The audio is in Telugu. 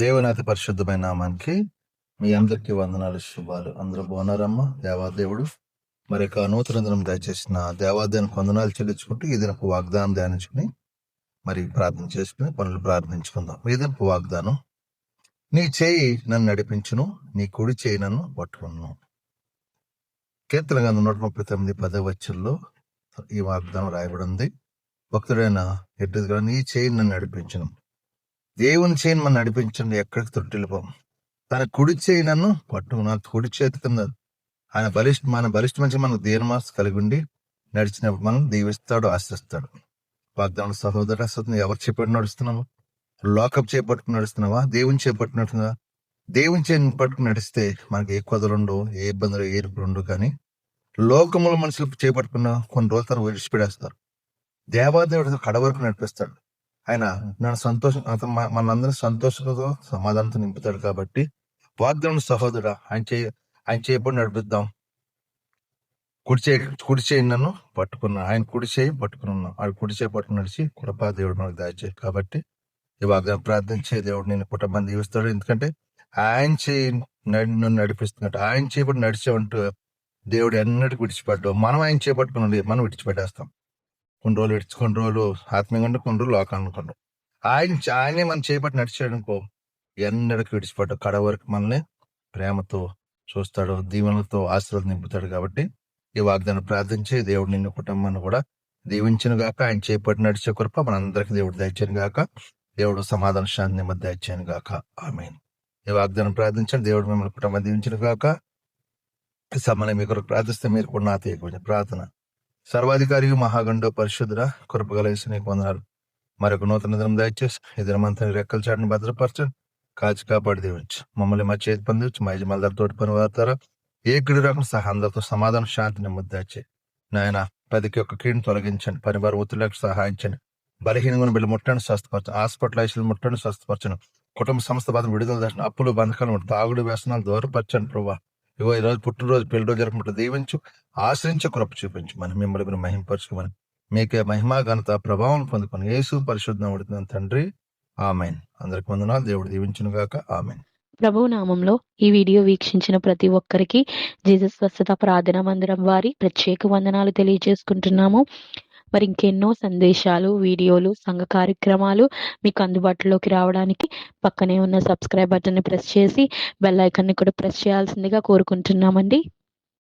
దేవుని అతి పరిశుద్ధమైన నామానికి మీ అందరికీ వందనాలు, శుభాలు. అందరూ బాగున్నారమ్మా? దేవాదేవుడు మరి నూతన దినం దయచేసిన దేవాదేవునికి వందనాలు చెల్లించుకుంటూ ఈ దినపు వాగ్దానం ధ్యానించుకుని మరి ప్రార్థన చేసుకుని పనులు ప్రార్థించుకుందాం. ఈ దినపు వాగ్దానం: నీ చేయి నన్ను నడిపించును, నీ కుడి చేయి నన్ను పట్టుకును. కీర్తన గ్రంథం 139 10 ఈ వాగ్దానం రాయబడి ఉంది. భక్తుడైన ఎడ్డు నీ చేయి నన్ను నడిపించును. దేవుని చేయి మనం నడిపించండి, ఎక్కడికి తొట్టిల్లిపోం. తన కుడి చేయి నన్ను పట్టుకున్న కుడి చేతి కింద ఆయన మన బలిష్టమంచి మనకు దీనమాస్ కలిగి ఉండి నడిచినప్పుడు మనం దీవిస్తాడు, ఆశిస్తాడు. వాగ్దాన సహోదర ఎవరు చేపట్టి నడుస్తున్నావు? లోకం చేపట్టుకుని నడుస్తున్నావా? దేవుని చేపట్టి నడుస్తున్నావా? దేవుని చేయి పట్టుకుని నడిస్తే మనకి ఏ కొదలుండవు, ఏ ఇబ్బందులు, ఏ ఇరుకులు. కానీ లోకముల మనుషులు చేపట్టుకున్న కొన్ని రోజుల తర్వాత విడిచిపెడేస్తారు. దేవాదేవుడు కడ వరకు నడిపిస్తాడు. ఆయన నన్ను సంతోషం, మనందరం సంతోషంతో సమాధానంతో నింపుతాడు. కాబట్టి వాగ్దానం సహోదర ఆయన చేయబడి నడిపిద్దాం. కుడి చేయి నన్ను పట్టుకున్నా, ఆయన కుడి చేయి పట్టుకున్నా, ఆయన కుడి చేయి పట్టుకుని నడిచి కృపా దేవుడు మనకు దయచేయి. కాబట్టి ఈ వాగ్దానం ప్రార్థించే దేవుడు నేను కుటుంబాన్ని దీవిస్తాడు. ఎందుకంటే ఆయన చేయి నన్ను నడిపిస్తున్నట్టు, ఆయన చేయబడి నడిచేవంటూ దేవుడు ఎన్నటికి విడిచిపెట్టాడు. మనం ఆయన చేపట్టుకున్నాడు, మనం విడిచిపెట్టేస్తాం. కొన్ని రోజులు ఆత్మీయంగా ఉంటే కొన్ని రోజులు లోకాలను అనుకుంటాం. ఆయనే మనం చేపట్టి నడిచాడు అనుకో, ఎన్నడికి విడిచిపడ్డాడు. కడ వరకు మనల్ని ప్రేమతో చూస్తాడు, దీవెనలతో ఆశీర్వాదం నింపుతాడు. కాబట్టి ఈ వాగ్దానం ప్రార్థించి దేవుడు నిన్ను కుటుంబాన్ని కూడా దీవించిన గాక. ఆయన చేపట్టి నడిచే కృప మనందరికి దేవుడు దయచేయను గాక. దేవుడు సమాధాన శాంతి నెమ్మది దయచేయను గాక. ఆమేన్. ఈ వాగ్దానం ప్రార్థించండి, దేవుడు మిమ్మల్ని కుటుంబాన్ని దీవించిన గాక. సమయం మీ కొరకు ప్రార్థిస్తే మీరు కూడా నా తీయకపోయిన ప్రార్థన: సర్వాధికారి మహాగండో పరిశుద్ధుడ, కృపగలేసి నీకు వందనాలు. మరొక నూతన దినం దయచేసి ఈ దినమంతా రెక్కల చాటుని భద్రపరచండి, కాచి కాపాడి దీవించు. మమ్మల్ని మా చేతి పొందించు, మా యజమానుల తోటి పని వాడతారా ఏ కిడి రకం సహా అందరితో సమాధానం శాంతి నెమ్మది దయచేయి. నాయన ప్రతికి ఒక్క కీడును తొలగించండి, పని వారు ఒత్తిడికి సహాయించండి. బలహీనంగా బిడ్డ ముట్టండి, స్వస్థపరచండి. హాస్పిటల్ ఐసీలు ముట్టండి, స్వస్థపరచండి. కుటుంబ సంస్థ బాధ విడుదల దర్శనం, అప్పులు బంధకాలు తాగుడు వ్యసనాలు దూరపరచండి. ప్రభావ ఇగో ఈరోజు పుట్టినరోజు పెళ్లిరోజు జరుపుకుంటూ దీవించు, ఆశ్రయించు, కృప చూపించు. మనం మిమ్మల్ని మహింపరచుకోమని మీకే మహిమా ఘనత ప్రభావం పొందుకొని యేసు పరిశుద్ధం ఉడుతున్నాను తండ్రి. ఆమెన్. అందరికి వందనాలు. దేవుడు దీవించును గాక. ఆమెన్. ప్రభువు నామంలో ఈ వీడియో వీక్షించిన ప్రతి ఒక్కరికి జీసస్ స్వస్థత ప్రార్థనా మందిరం వారి ప్రత్యేక వందనాలు తెలియజేసుకుంటున్నాము. మరి ఇంకెన్నో సందేశాలు, వీడియోలు, సంఘ కార్యక్రమాలు మీకు అందుబాటులోకి రావడానికి పక్కనే ఉన్న సబ్స్క్రైబ్ బటన్ని ప్రెస్ చేసి బెల్ ఐకాన్ని కూడా ప్రెస్ చేయాల్సిందిగా కోరుకుంటున్నామండి.